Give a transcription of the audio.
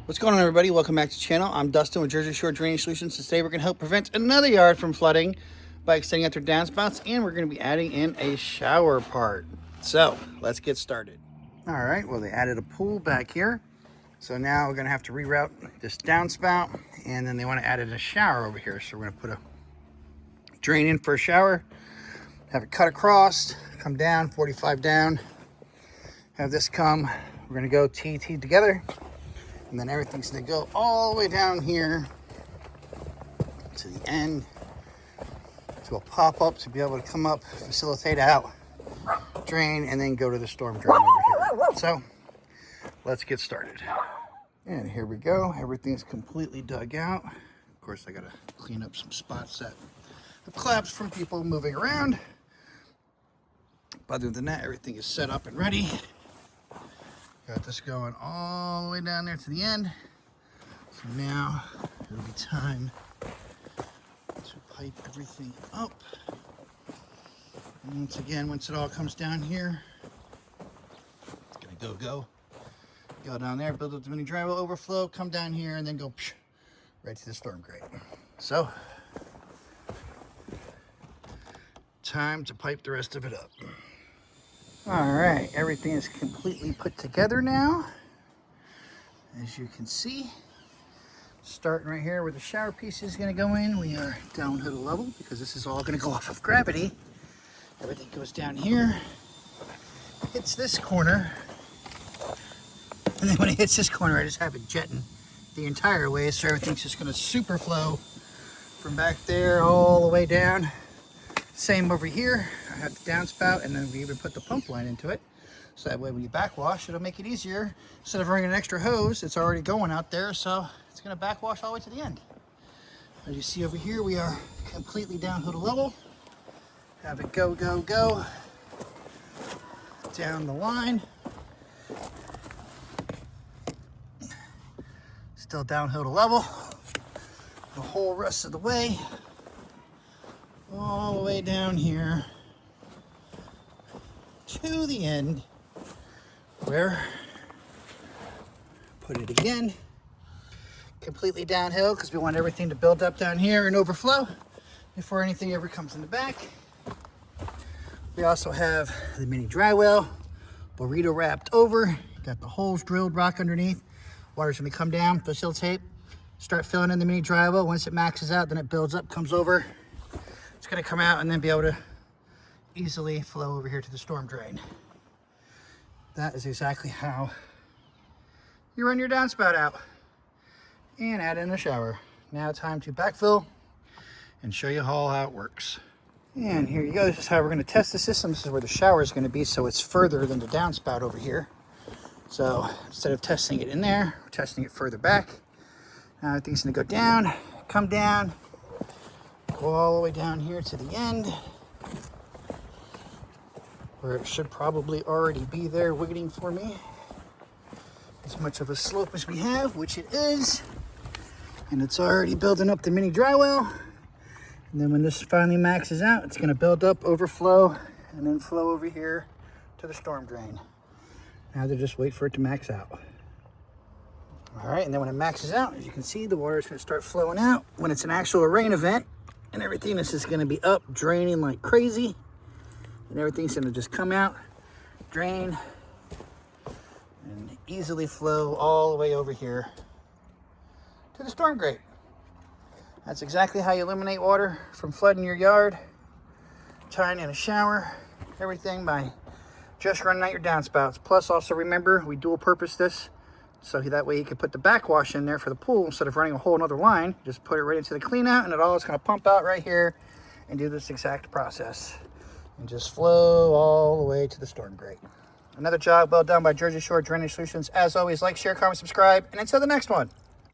What's going on, everybody? Welcome back to the channel. I'm Dustin with Jersey Shore Drainage Solutions. Today we're going to help prevent another yard from flooding by extending out their downspouts, and we're going to be adding in a shower part. So let's get started. All right, well, they added a pool back here. So now we're going to have to reroute this downspout, and then they want to add in a shower over here. So we're going to put a drain in for a shower, have it cut across, come down, 45 down, have this come. We're going to go T together. And then everything's gonna go all the way down here to the end to a pop-up to be able to come up, facilitate out, drain, and then go to the storm drain over here. So let's get started. And here we go. Everything's completely dug out. Of course, I gotta clean up some spots that have collapsed from people moving around. But other than that, everything is set up and ready. Got this going all the way down there to the end. So now it'll be time to pipe everything up. And once again, once it all comes down here, it's gonna go down there, build up the mini drywall overflow, come down here, and then go right to the storm grate. So time to pipe the rest of it up. All right, everything is completely put together now. As you can see, starting right here where the shower piece is gonna go in, we are down to the level because this is all gonna go off of gravity. Everything goes down here, hits this corner, and then when it hits this corner, I just have it jetting the entire way, so everything's just gonna super flow from back there all the way down. Same over here. I have the downspout, and then we even put the pump line into it. So that way when you backwash, it'll make it easier. Instead of running an extra hose, it's already going out there, so it's gonna backwash all the way to the end. As you see over here, we are completely down to the level. Have it go down the line. Still downhill to level the whole rest of the way. All the way down here to the end where, put it again, completely downhill because we want everything to build up down here and overflow before anything ever comes in the back. We also have the mini dry well, burrito wrapped over, got the holes drilled, rock underneath. Water's gonna come down, facilitate, start filling in the mini dry well. Once it maxes out, then it builds up, comes over. It's gonna come out and then be able to easily flow over here to the storm drain. That is exactly how you run your downspout out and add in a shower. Now time to backfill and show you all how it works. And here you go, this is how we're gonna test the system. This is where the shower is gonna be, so it's further than the downspout over here. So instead of testing it in there, we're testing it further back. Now everything's gonna go down, come down, go all the way down here to the end where it should probably already be there waiting for me. As much of a slope as we have, which it is, and it's already building up the mini dry well. And then when this finally maxes out, it's going to build up, overflow, and then flow over here to the storm drain. Now they just wait for it to max out. All right, and then when it maxes out, as you can see, the water is going to start flowing out. When it's an actual rain event, and everything, this is going to be up, draining like crazy, and everything's going to just come out, drain, and easily flow all the way over here to the storm grate. That's exactly how you eliminate water from flooding your yard, tying in a shower, everything by just running out your downspouts. Plus, also remember, we dual purpose this, so that way you can put the backwash in there for the pool instead of running a whole nother line. Just put it right into the clean out, and it all is going to pump out right here and do this exact process and just flow all the way to the storm grate. Another job well done by Jersey Shore Drainage Solutions. As always, like, share, comment, subscribe, and until the next one.